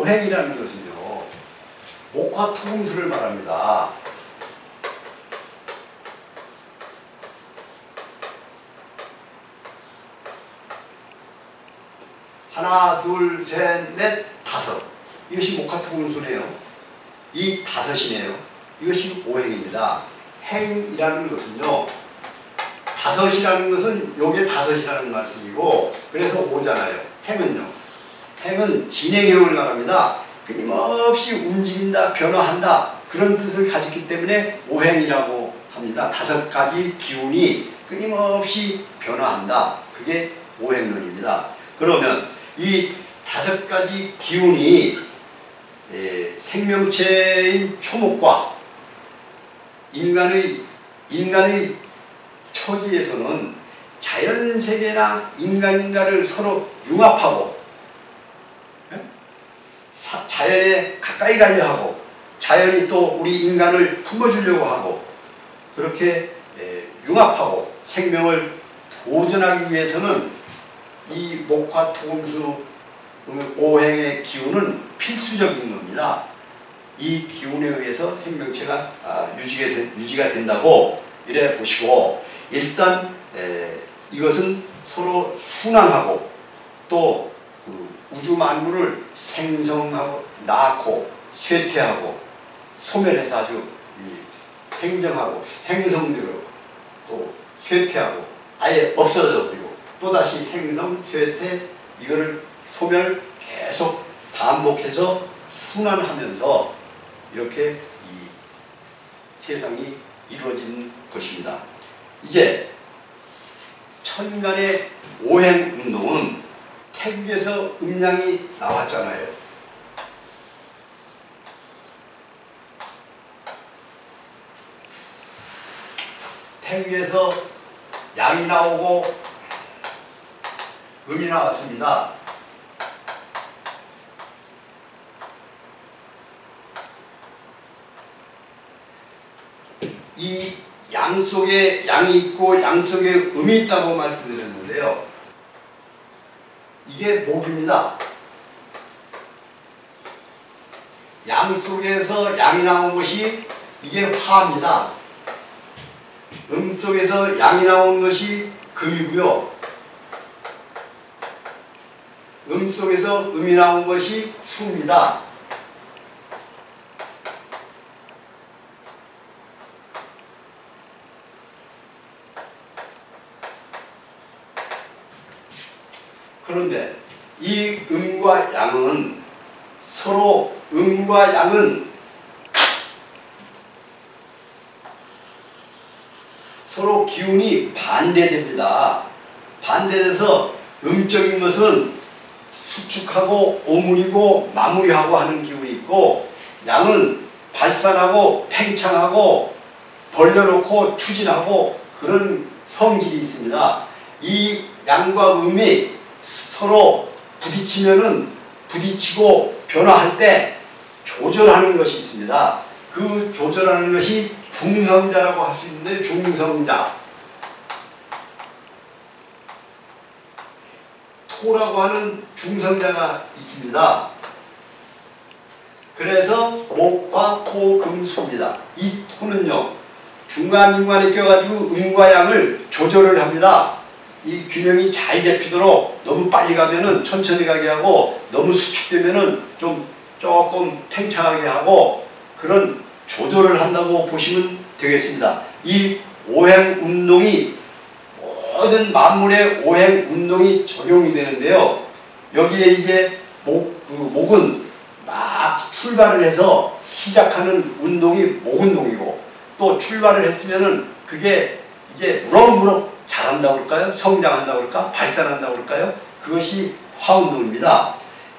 오행이라는 것은요, 목화 토금수를 말합니다. 하나, 둘, 셋, 넷, 다섯. 이것이 목화 토금수네요. 이 다섯이네요. 이것이 오행입니다. 행이라는 것은요, 다섯이라는 것은 요게 다섯이라는 말씀이고, 그래서 오잖아요. 행은요. 행은 진행형을 말합니다. 끊임없이 움직인다, 변화한다, 그런 뜻을 가졌기 때문에 오행이라고 합니다. 다섯 가지 기운이 끊임없이 변화한다. 그게 오행론입니다. 그러면 이 다섯 가지 기운이 생명체인 초목과 인간의 처지에서는 자연세계나 인간인가를 서로 융합하고 자연에 가까이 가려 하고 자연이 또 우리 인간을 품어주려고 하고 그렇게 융합하고 생명을 보존하기 위해서는 이 목화 토금수 오행의 기운은 필수적인 겁니다. 이 기운에 의해서 생명체가 유지가 된다고 이래 보시고, 일단 이것은 서로 순환하고 또 그 우주 만물을 생성하고 낳고 쇠퇴하고 소멸해서 아주 생정하고 생성되고 또 쇠퇴하고 아예 없어져 버리고 또다시 생성, 쇠퇴, 이거를 소멸 계속 반복해서 순환하면서 이렇게 이 세상이 이루어지는 것입니다. 이제 천간의 오행운동은 태국에서 음양이 나왔잖아요. 태국에서 양이 나오고 음이 나왔습니다. 이 양 속에 양이 있고 양 속에 음이 있다고 말씀드렸는데요. 이게 목입니다. 양 속에서 양이 나온 것이 이게 화입니다. 음 속에서 양이 나온 것이 금이고요. 음 속에서 음이 나온 것이 수입니다. 그런데 이 음과 양은 서로 음과 양은 서로 기운이 반대됩니다. 반대돼서 음적인 것은 수축하고 오므리고 마무리하고 하는 기운이 있고, 양은 발산하고 팽창하고 벌려놓고 추진하고 그런 성질이 있습니다. 이 양과 음이 서로 부딪히고 변화할 때 조절하는 것이 있습니다. 그 조절하는 것이 중성자라고 할 수 있는데, 중성자. 토라고 하는 중성자가 있습니다. 그래서 목과 토, 금, 수입니다. 이 토는요, 중간중간에 껴가지고 음과 양을 조절을 합니다. 이 균형이 잘 잡히도록 너무 빨리 가면은 천천히 가게 하고, 너무 수축되면은 조금 팽창하게 하고, 그런 조절을 한다고 보시면 되겠습니다. 이 오행 운동이 모든 만물의 오행 운동이 적용이 되는데요. 여기에 이제 목은 막 출발을 해서 시작하는 운동이 목운동이고, 또 출발을 했으면은 그게 이제 무럭무럭 자란다고 할까요? 성장한다고 할까? 발산한다고 할까요? 그것이 화운동입니다.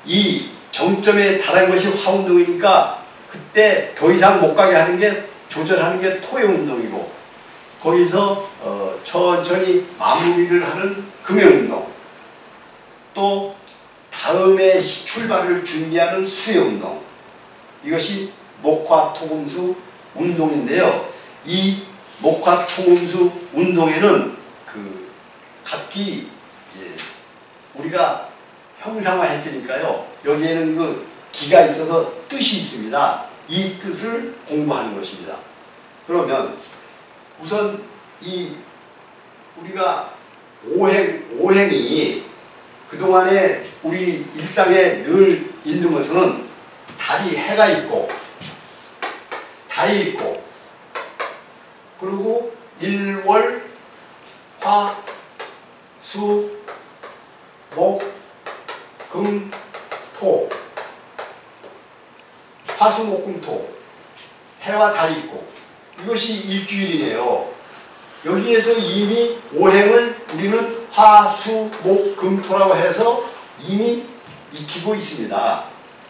이 정점에 달한 것이 화운동이니까 그때 더 이상 못 가게 하는 게, 조절하는 게 토의 운동이고, 거기서 천천히 마무리를 하는 금의 운동, 또 다음에 출발을 준비하는 수의 운동, 이것이 목화 토금수 운동인데요. 이 목화 토금수 운동에는 각기 우리가 형상화했으니까요. 여기에는 기가 있어서 뜻이 있습니다. 이 뜻을 공부하는 것입니다. 그러면 우선 이 우리가 오행이 그동안에 우리 일상에 늘 있는 것은 달이 해가 있고 달이 있고 그리고 일월 화 수 목 금 토 화수목금토 해와 달이 있고 이것이 일주일이네요. 여기에서 이미 오행을 우리는 화수목금토라고 해서 이미 익히고 있습니다.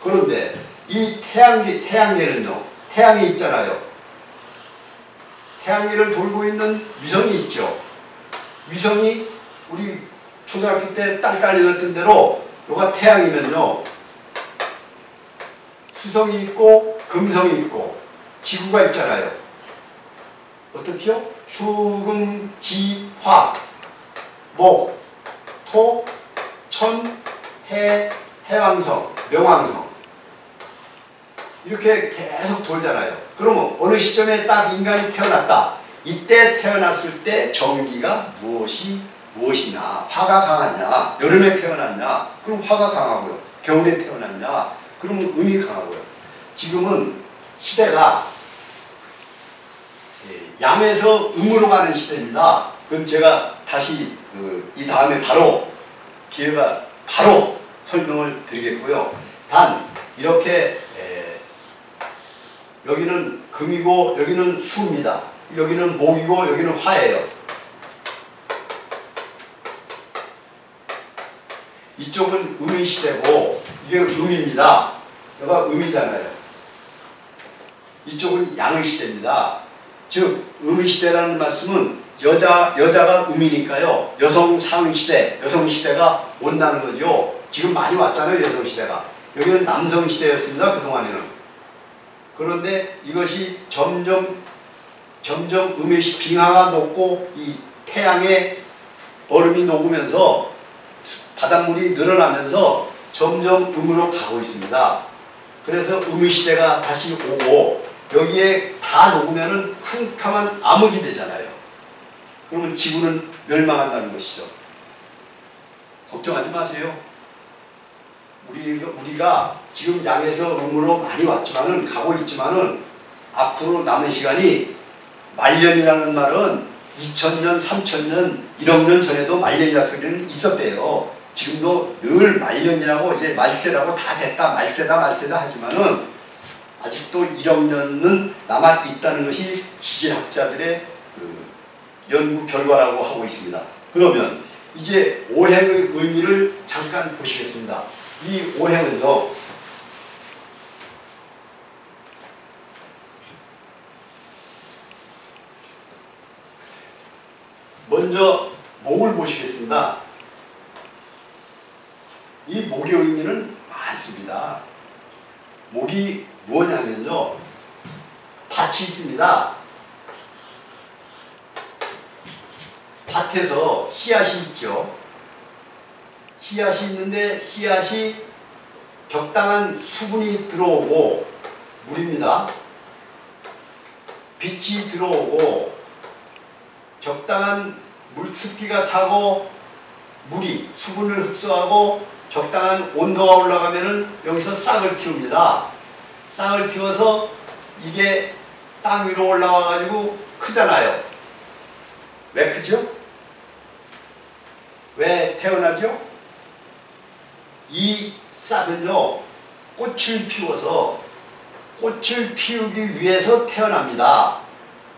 그런데 이 태양계는요. 태양이 있잖아요. 태양계를 돌고 있는 위성이 있죠. 위성이 우리 초등학교 때 딱 깔려졌던 대로 요가 태양이면요. 수성이 있고 금성이 있고 지구가 있잖아요. 어떻게요? 수금, 지, 화, 목, 토, 천, 해, 해왕성, 명왕성 이렇게 계속 돌잖아요. 그러면 어느 시점에 딱 인간이 태어났다. 이때 태어났을 때 정기가 무엇이냐. 화가 강하냐. 여름에 태어났냐. 그럼 화가 강하고요. 겨울에 태어났냐. 그러면 음이 강하고요. 지금은 시대가 양에서 음으로 가는 시대입니다. 그럼 제가 다시 이 다음에 바로 기회가 바로 설명을 드리겠고요. 단 이렇게 여기는 금이고 여기는 수입니다. 여기는 목이고 여기는 화예요. 이쪽은 음의 시대고 이게 음입니다. 여기가 음이잖아요. 이쪽은 양의 시대입니다. 즉 음의 시대라는 말씀은 여자가 음이니까요. 여성 상시대, 여성 시대가 온다는 거죠. 지금 많이 왔잖아요. 여성 시대가. 여기는 남성 시대였습니다. 그동안에는. 그런데 이것이 점점 음의 빙하가 녹고 이 태양의 얼음이 녹으면서 바닷물이 늘어나면서 점점 음으로 가고 있습니다. 그래서 음의 시대가 다시 오고 여기에 다 녹으면은 한 캄한 암흑이 되잖아요. 그러면 지구는 멸망한다는 것이죠. 걱정하지 마세요. 우리가 지금 양에서 음으로 많이 왔지만은 가고 있지만은 앞으로 남은 시간이 말년이라는 말은 2000년, 3000년, 1억 년 전에도 말년이라는 소리는 있었대요. 지금도 늘 말년이라고 이제 말세라고 다 됐다 말세다 하지만은 아직도 1억 년은 남아 있다는 것이 지질학자들의 연구 결과라고 하고 있습니다. 그러면 이제 오행의 의미를 잠깐 보시겠습니다. 이 오행은요. 먼저 목을 보시겠습니다. 이 목의 의미는 많습니다. 목이 뭐냐면요. 밭이 있습니다. 밭에서 씨앗이 있죠. 씨앗이 있는데 씨앗이 적당한 수분이 들어오고 물입니다. 빛이 들어오고 적당한 습기가 차고 물이 수분을 흡수하고 적당한 온도가 올라가면은 여기서 싹을 틔웁니다. 싹을 틔워서 이게 땅 위로 올라와 가지고 크잖아요. 왜 크죠? 왜 태어나죠? 이 싹은요 꽃을 피워서 꽃을 피우기 위해서 태어납니다.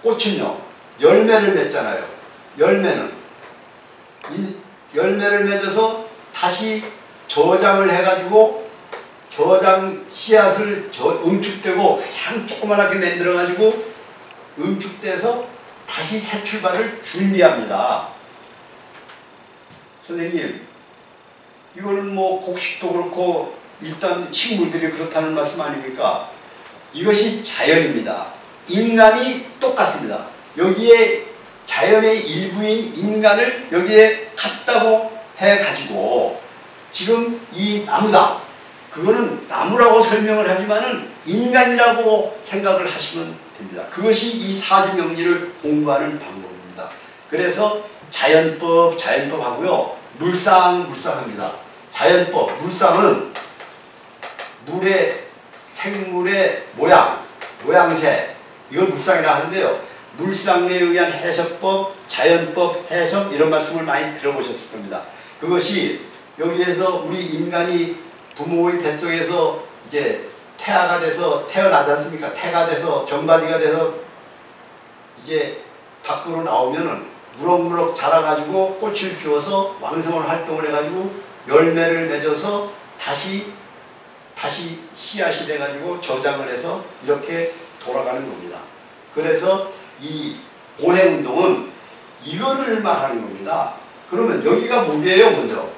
꽃은요 열매를 맺잖아요. 열매는 이 열매를 맺어서 다시 저장을 해가지고 저장 씨앗을 응축되고 가장 조그맣게 만들어 가지고 응축돼서 다시 새 출발을 준비합니다. 선생님 이거는 뭐 곡식도 그렇고 일단 식물들이 그렇다는 말씀 아닙니까? 이것이 자연입니다. 인간이 똑같습니다. 여기에 자연의 일부인 인간을 여기에 갖다고 해가지고 지금 이 나무다. 그거는 나무라고 설명을 하지만은 인간이라고 생각을 하시면 됩니다. 그것이 이 사주명리를 공부하는 방법입니다. 그래서 자연법하고요. 물상합니다. 자연법, 물상은 물의 생물의 모양새 이걸 물상이라 하는데요. 물상에 의한 해석법, 자연법, 해석 이런 말씀을 많이 들어보셨을 겁니다. 그것이 여기에서 우리 인간이 부모의 뱃속에서 이제 태아가 돼서 태어나지 않습니까? 태가 돼서 정바디가 돼서 이제 밖으로 나오면은 무럭무럭 자라가지고 꽃을 피워서 왕성한 활동을 해가지고 열매를 맺어서 다시 씨앗이 돼가지고 저장을 해서 이렇게 돌아가는 겁니다. 그래서 이 오행운동은 이거를 말하는 겁니다. 그러면 여기가 목이에요, 먼저.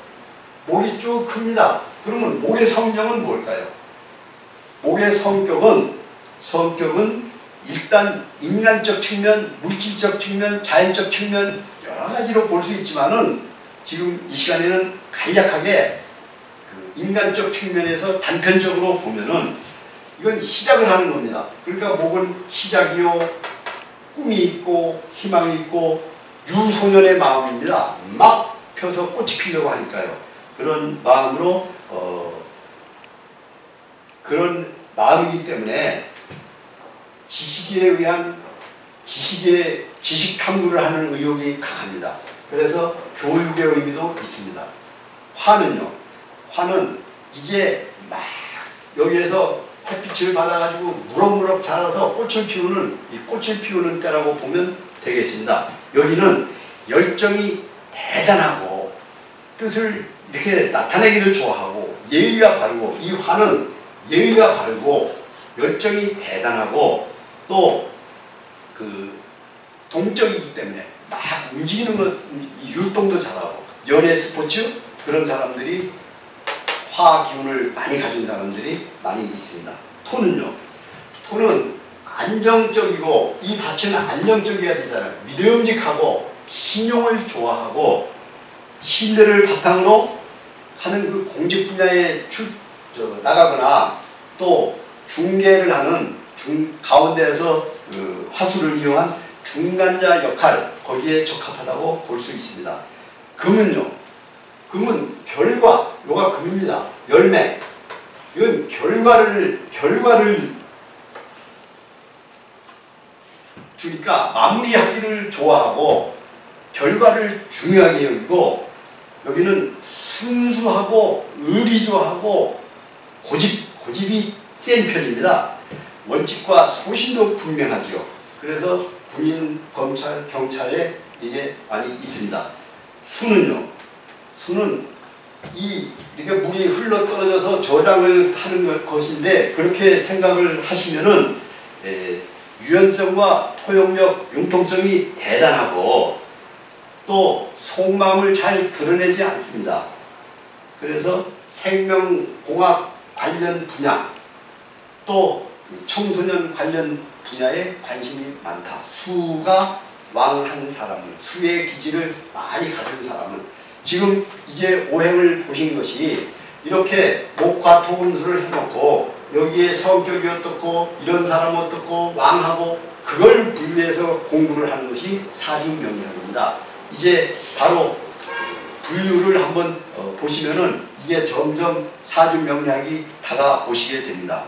목이 쭉 큽니다. 그러면 목의 성격은 뭘까요? 목의 성격은 일단 인간적 측면, 물질적 측면, 자연적 측면 여러 가지로 볼 수 있지만은 지금 이 시간에는 간략하게 그 인간적 측면에서 단편적으로 보면은 이건 시작을 하는 겁니다. 그러니까 목은 시작이요, 꿈이 있고 희망이 있고 유소년의 마음입니다. 막 펴서 꽃이 피려고 하니까요. 그런 마음으로 그런 마음이기 때문에 지식에 의한 지식 탐구를 하는 의욕이 강합니다. 그래서 교육의 의미도 있습니다. 화는 이제 막 여기에서 햇빛을 받아가지고 무럭무럭 자라서 꽃을 피우는 때라고 보면 되겠습니다. 여기는 열정이 대단하고 뜻을 이렇게 나타내기를 좋아하고 예의가 바르고, 이 화는 예의가 바르고 열정이 대단하고 또 그 동적이기 때문에 막 움직이는 것, 율동도 잘하고 연애 스포츠 그런 사람들이 화 기운을 많이 가진 사람들이 많이 있습니다. 토는 안정적이고, 이 밭은 안정적이어야 되잖아요. 믿음직하고 신용을 좋아하고 신뢰를 바탕으로 하는 그 공직 분야에 나가거나 또 중개를 하는 가운데에서 그 화수를 이용한 중간자 역할, 거기에 적합하다고 볼 수 있습니다. 금은 결과, 요가 금입니다. 열매, 이건 결과를 주니까 마무리하기를 좋아하고 결과를 중요하게 여기고, 여기는 순수하고 의리조하고 고집이 센 편입니다. 원칙과 소신도 분명하죠. 그래서 군인, 검찰, 경찰에 이게 많이 있습니다. 수는 이렇게 물이 흘러 떨어져서 저장을 하는 것인데, 그렇게 생각을 하시면은 유연성과 포용력, 융통성이 대단하고 또 속마음을 잘 드러내지 않습니다. 그래서 생명공학 관련 분야 또 청소년 관련 분야에 관심이 많다. 수가 왕한 사람은, 수의 기질을 많이 가진 사람은, 지금 이제 오행을 보신 것이 이렇게 목과 토금수를 해놓고 여기에 성격이 어떻고 이런 사람은 어떻고 왕하고 그걸 분류해서 공부를 하는 것이 사주명리학입니다. 이제 바로 분류를 한번 보시면은 이게 점점 사주명리학이 다가오시게 됩니다.